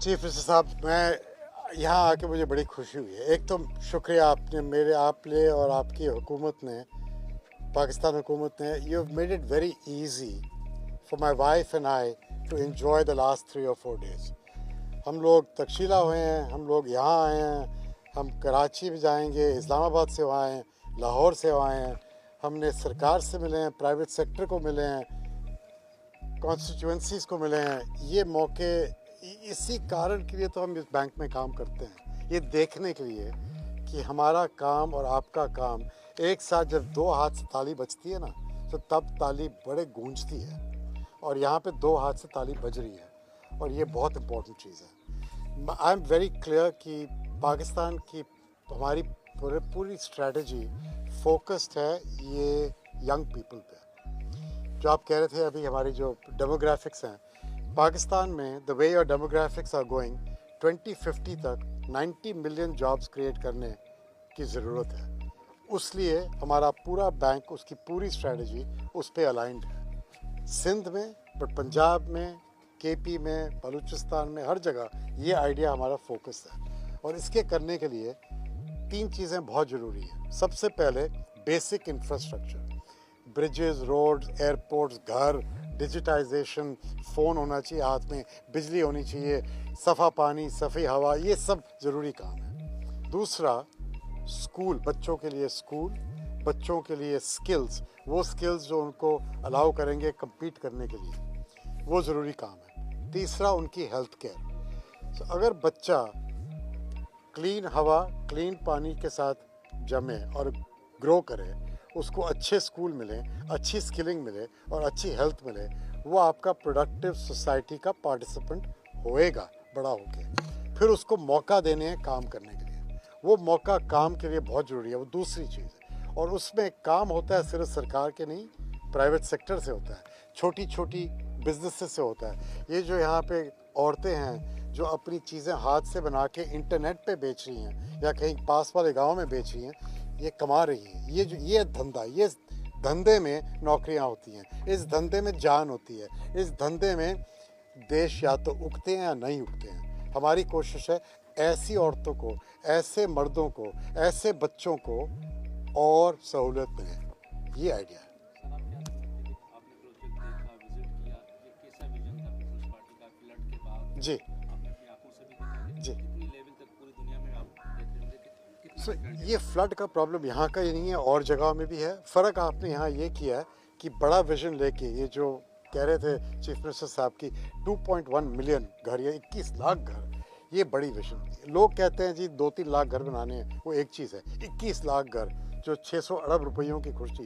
Chief minister साहब, मैं यहाँ आके मुझे बड़ी खुशी हुई है। एक तो शुक्रिया आपने आपने और आपकी हुकूमत ने, पाकिस्तान हुकूमत ने, you have made it very easy for my wife and I to enjoy the last 3 or 4 days। हम लोग तकशीला हुए हैं, हम लोग यहाँ आए हैं, हम कराची भी जाएंगे, इस्लामाबाद से वहाँ आए हैं, लाहौर से वहाँ आए हैं, हमने सरकार से मिले हैं, प्राइवेट सेक्टर को मिले हैं, कॉन्स्टिट्यूंसीज़ को मिले हैं। ये मौके इसी कारण के लिए तो हम इस बैंक में काम करते हैं, ये देखने के लिए कि हमारा काम और आपका काम एक साथ जब 2 हाथ से ताली बजती है ना, तो तब ताली बड़े गूंजती है, और यहाँ पे 2 हाथ से ताली बज रही है, और ये बहुत इम्पोर्टेंट चीज़ है। आई एम वेरी क्लियर कि पाकिस्तान की हमारी पूरी स्ट्रेटजी फोकस्ड है ये यंग पीपल पे। जो आप कह रहे थे अभी, हमारी जो डेमोग्राफिक्स हैं पाकिस्तान में, the way your demographics are going, 2050 तक 90 मिलियन जॉब्स क्रिएट करने की ज़रूरत है। उसलिए हमारा पूरा बैंक, उसकी पूरी स्ट्रेटजी उस पर अलाइंड है। सिंध में, बट पंजाब में, केपी में, बलूचिस्तान में, हर जगह ये आइडिया हमारा फोकस है। और इसके करने के लिए 3 चीज़ें बहुत ज़रूरी हैं। सबसे पहले basic infrastructure, bridges, roads, airports, घर, डिजिटाइजेशन, फ़ोन होना चाहिए हाथ में, बिजली होनी चाहिए, सफ़ा पानी, सफ़ी हवा, ये सब ज़रूरी काम है। दूसरा, स्कूल, बच्चों के लिए स्कूल, बच्चों के लिए स्किल्स, वो स्किल्स जो उनको अलाउ करेंगे कम्पीट करने के लिए, वो ज़रूरी काम है। तीसरा, उनकी हेल्थ केयर। अगर बच्चा क्लीन हवा, क्लीन पानी के साथ जमे और ग्रो करे, उसको अच्छे स्कूल मिले, अच्छी स्किलिंग मिले और अच्छी हेल्थ मिले, वो आपका प्रोडक्टिव सोसाइटी का पार्टिसिपेंट होएगा बड़ा होके। फिर उसको मौका देने हैं काम करने के लिए, वो मौका काम के लिए बहुत ज़रूरी है, वो दूसरी चीज़ है। और उसमें काम होता है सिर्फ सरकार के नहीं, प्राइवेट सेक्टर से होता है, छोटी छोटी बिजनेसेस से होता है। ये जो यहाँ पे औरतें हैं जो अपनी चीज़ें हाथ से बना के इंटरनेट पे बेच रही हैं या कहीं पास वाले गांव में बेच रही हैं, ये कमा रही है। ये धंधा, ये धंधे में नौकरियां होती हैं, इस धंधे में जान होती है, इस धंधे में देश या तो उगते हैं या नहीं उगते हैं। हमारी कोशिश है ऐसी औरतों को, ऐसे मर्दों को, ऐसे बच्चों को और सहूलियत मिले। ये आइडिया है। जी जी, ये फ्लड का प्रॉब्लम यहाँ का ही नहीं है, और जगह में भी है। फ़र्क आपने यहाँ ये किया है कि बड़ा विजन लेके, ये जो कह रहे थे चीफ मिनिस्टर साहब की 2.1 मिलियन घर या 21 लाख घर, ये बड़ी विजन होती है। लोग कहते हैं जी 2-3 लाख घर बनाने हैं, वो एक चीज़ है। 21 लाख घर जो 600 अरब रुपयों की खुर्ची,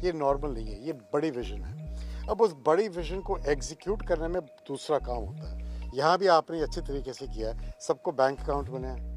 ये नॉर्मल नहीं है, ये बड़ी विजन है। अब उस बड़ी विजन को एग्जीक्यूट करने में दूसरा काम होता है। यहाँ भी आपने अच्छे तरीके से किया है, सबको बैंक अकाउंट बने हैं,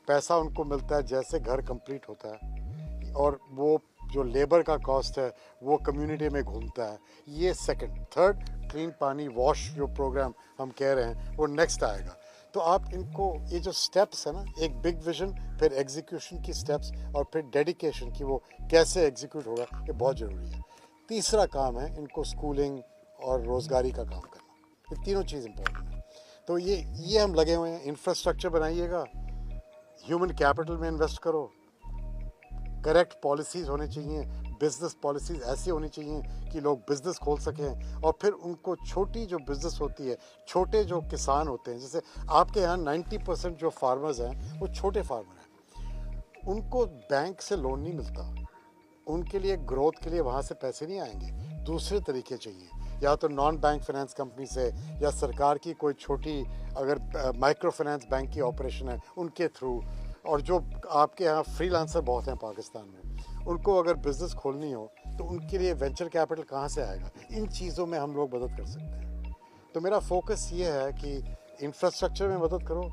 पैसा उनको मिलता है जैसे घर कंप्लीट होता है, और वो जो लेबर का कॉस्ट है वो कम्युनिटी में घूमता है। ये सेकंड। थर्ड, क्लीन पानी वॉश जो प्रोग्राम हम कह रहे हैं वो नेक्स्ट आएगा। तो आप इनको, ये जो स्टेप्स है ना, एक बिग विजन, फिर एग्जीक्यूशन की स्टेप्स, और फिर डेडिकेशन की वो कैसे एग्जीक्यूट होगा, ये बहुत ज़रूरी है। तीसरा काम है इनको स्कूलिंग और रोज़गारी का काम करना। ये तीनों चीज़ इंपॉर्टेंट है। तो ये हम लगे हुए हैं। इंफ्रास्ट्रक्चर बनाइएगा, ह्यूमन कैपिटल में इन्वेस्ट करो, करेक्ट पॉलिसीज़ होने चाहिए, बिजनेस पॉलिसीज़ ऐसी होनी चाहिए कि लोग बिज़नेस खोल सकें, और फिर उनको छोटी जो बिज़नेस होती है, छोटे जो किसान होते हैं, जैसे आपके यहाँ 90% जो फार्मर्स हैं वो छोटे फार्मर हैं, उनको बैंक से लोन नहीं मिलता, उनके लिए ग्रोथ के लिए वहाँ से पैसे नहीं आएंगे, दूसरे तरीके चाहिए, या तो नॉन बैंक फाइनेंस कंपनी से, या सरकार की कोई छोटी अगर माइक्रो फाइनेंस बैंक की ऑपरेशन है उनके थ्रू। और जो आपके यहाँ फ्रीलांसर बहुत हैं पाकिस्तान में, उनको अगर बिज़नेस खोलनी हो तो उनके लिए वेंचर कैपिटल कहाँ से आएगा? इन चीज़ों में हम लोग मदद कर सकते हैं। तो मेरा फोकस ये है कि इंफ्रास्ट्रक्चर में मदद करो,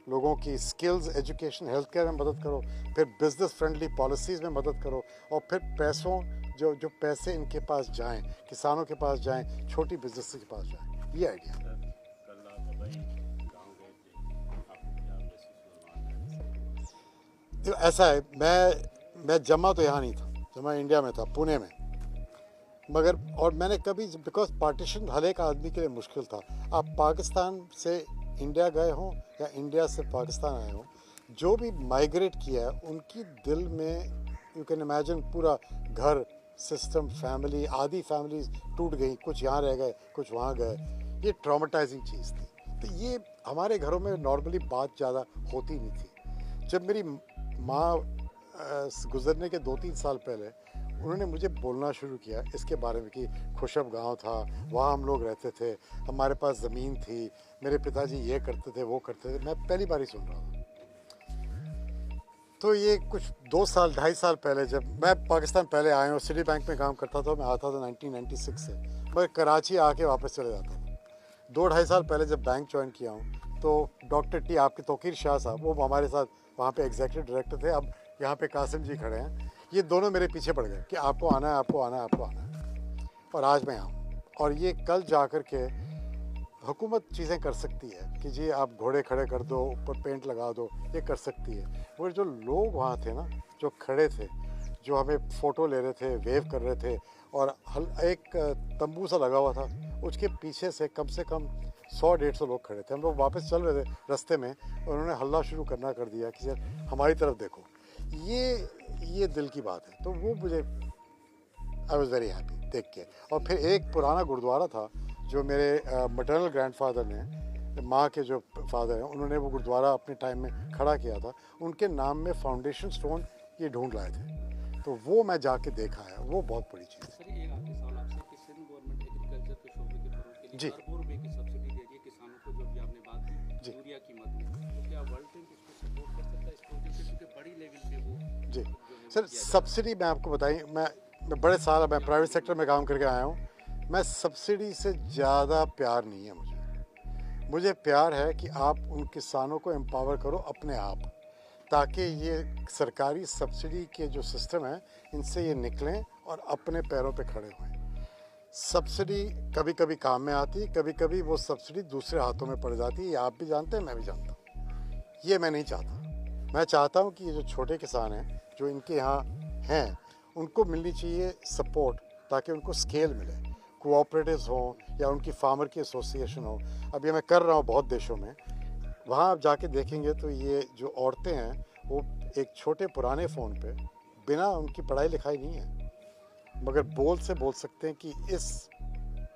लोगों की स्किल्स, एजुकेशन, हेल्थ केयर में मदद करो, फिर बिज़नेस फ्रेंडली पॉलिसीज़ में मदद करो, और फिर पैसों जो पैसे इनके पास जाएं, किसानों के पास जाएं, छोटी बिजनेस के पास जाएं। ये आइडिया है। तो ऐसा है, मैं जमा तो यहाँ नहीं था, जमा इंडिया में था, पुणे में, मगर और मैंने कभी, बिकॉज पार्टीशन हर एक आदमी के लिए मुश्किल था। आप पाकिस्तान से इंडिया गए हों या इंडिया से पाकिस्तान आए हों, जो भी माइग्रेट किया है उनकी दिल में यू कैन इमेजिन पूरा घर, सिस्टम, फैमिली, आधी फैमिलीज टूट गई, कुछ यहाँ रह गए, कुछ वहाँ गए। ये ट्रॉमेटाइजिंग चीज़ थी। तो ये हमारे घरों में नॉर्मली बात ज़्यादा होती नहीं थी। जब मेरी माँ गुजरने के 2-3 साल पहले उन्होंने मुझे बोलना शुरू किया इसके बारे में कि खुशब गांव था, वहाँ हम लोग रहते थे, हमारे पास ज़मीन थी, मेरे पिताजी ये करते थे, वो करते थे, मैं पहली बार ही सुन रहा था। तो ये कुछ 2 साल 2.5 साल पहले जब मैं पाकिस्तान पहले आया हूँ, सिटी बैंक में काम करता था, मैं आता था 1996 से, मैं कराची आके वापस चले जाता था। 2-2.5 साल पहले जब बैंक ज्वाइन किया हूँ तो डॉक्टर टी, आपके तौकीर शाह साहब, वो हमारे साथ वहाँ पे एग्जीक्यूटिव डायरेक्टर थे, अब यहाँ पे कासिम जी खड़े हैं, ये दोनों मेरे पीछे पड़ गए कि आपको आना है, आपको आना है, आपको आना है। और आज मैं आऊँ, और ये कल जा कर के हुकूमत चीज़ें कर सकती है कि जी आप घोड़े खड़े कर दो, ऊपर पेंट लगा दो, ये कर सकती है। वो जो लोग वहाँ थे ना, जो खड़े थे, जो हमें फ़ोटो ले रहे थे, वेव कर रहे थे, और एक तंबू सा लगा हुआ था, उसके पीछे से कम 100-150 लोग खड़े थे। हम लोग वापस चल रहे थे रास्ते में, उन्होंने हल्ला शुरू करना कर दिया कि सर हमारी तरफ देखो। ये दिल की बात है। तो वो मुझे आई वॉज़ वेरी हैप्पी देख के। और फिर एक पुराना गुरुद्वारा था जो मेरे मटर्नल ग्रैंडफादर ने, माँ के जो फादर हैं, उन्होंने वो गुरुद्वारा अपने टाइम में खड़ा किया था, उनके नाम में फाउंडेशन स्टोन ये ढूंढ लाए थे, तो वो मैं जाके देखा है, वो बहुत बड़ी चीज़ है। सर ये आखिरी सवाल आपसे कि सिंध गवर्नमेंट एग्रीकल्चर के शोबे के फरोग के लिए जी। अरबों रुपए की सब्सिडी दे रही है किसानों को, जो भी आपने बात की जी। यूरिया कीमत में, तो क्या वर्ल्ड बैंक इसको सपोर्ट कर सकता है इस प्रोजेक्ट से, क्योंकि बड़ी लेवल पे वो जी जो है वो सर, किया जा रहा सब्सिडी मैं आपको बताइए, मैं बड़े साल, मैं प्राइवेट सेक्टर में काम करके आया हूँ, मैं सब्सिडी से ज़्यादा प्यार नहीं है मुझे प्यार है कि आप उन किसानों को एम्पावर करो अपने आप, ताकि ये सरकारी सब्सिडी के जो सिस्टम है इनसे ये निकलें और अपने पैरों पे खड़े हों। सब्सिडी कभी कभी काम में आती है, कभी कभी वो सब्सिडी दूसरे हाथों में पड़ जाती है, ये आप भी जानते हैं, मैं भी जानता हूँ। ये मैं नहीं चाहता। मैं चाहता हूँ कि ये जो छोटे किसान हैं जो इनके यहाँ हैं, उनको मिलनी चाहिए सपोर्ट, ताकि उनको स्केल मिले, कोऑपरेटिव्स हों या उनकी फार्मर की एसोसिएशन हो। अब ये मैं कर रहा हूँ बहुत देशों में, वहाँ आप जाके देखेंगे तो ये जो औरतें हैं वो एक छोटे पुराने फ़ोन पे, बिना उनकी पढ़ाई लिखाई नहीं है, मगर बोल सकते हैं कि इस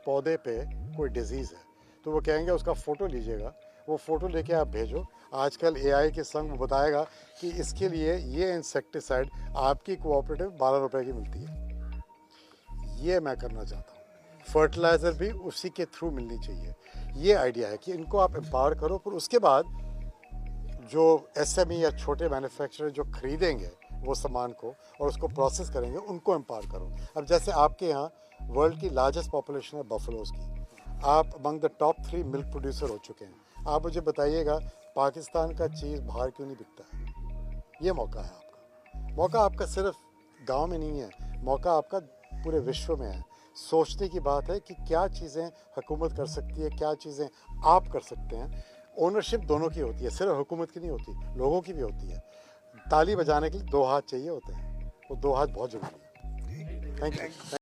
पौधे पे कोई डिजीज़ है, तो वो कहेंगे उसका फ़ोटो लीजिएगा, वो फ़ोटो लेके आप भेजो। आजकल एआई के संग वो बताएगा कि इसके लिए ये इंसेक्टिसाइड आपकी कोऑपरेटिव 12 रुपए की मिलती है। ये मैं करना चाहता हूँ। फर्टिलाइज़र भी उसी के थ्रू मिलनी चाहिए। ये आइडिया है कि इनको आप एम्पावर करो, फिर उसके बाद जो एसएमई या छोटे मैन्युफैक्चरर जो खरीदेंगे वो सामान को और उसको प्रोसेस करेंगे, उनको एम्पावर करो। अब जैसे आपके यहाँ वर्ल्ड की लार्जेस्ट पॉपुलेशन है बफलोज़ की, आप among the top 3 milk producer हो चुके हैं। आप मुझे बताइएगा पाकिस्तान का चीज़ बाहर क्यों नहीं बिकता है? ये मौका है आपका। मौका आपका सिर्फ गांव में नहीं है, मौका आपका पूरे विश्व में है। सोचने की बात है कि क्या चीज़ें हुकूमत कर सकती है, क्या चीज़ें आप कर सकते हैं। ओनरशिप दोनों की होती है, सिर्फ हुकूमत की नहीं होती, लोगों की भी होती है। ताली बजाने के लिए 2 हाथ चाहिए होते हैं, वो 2 हाथ बहुत ज़रूरी है। Thank you.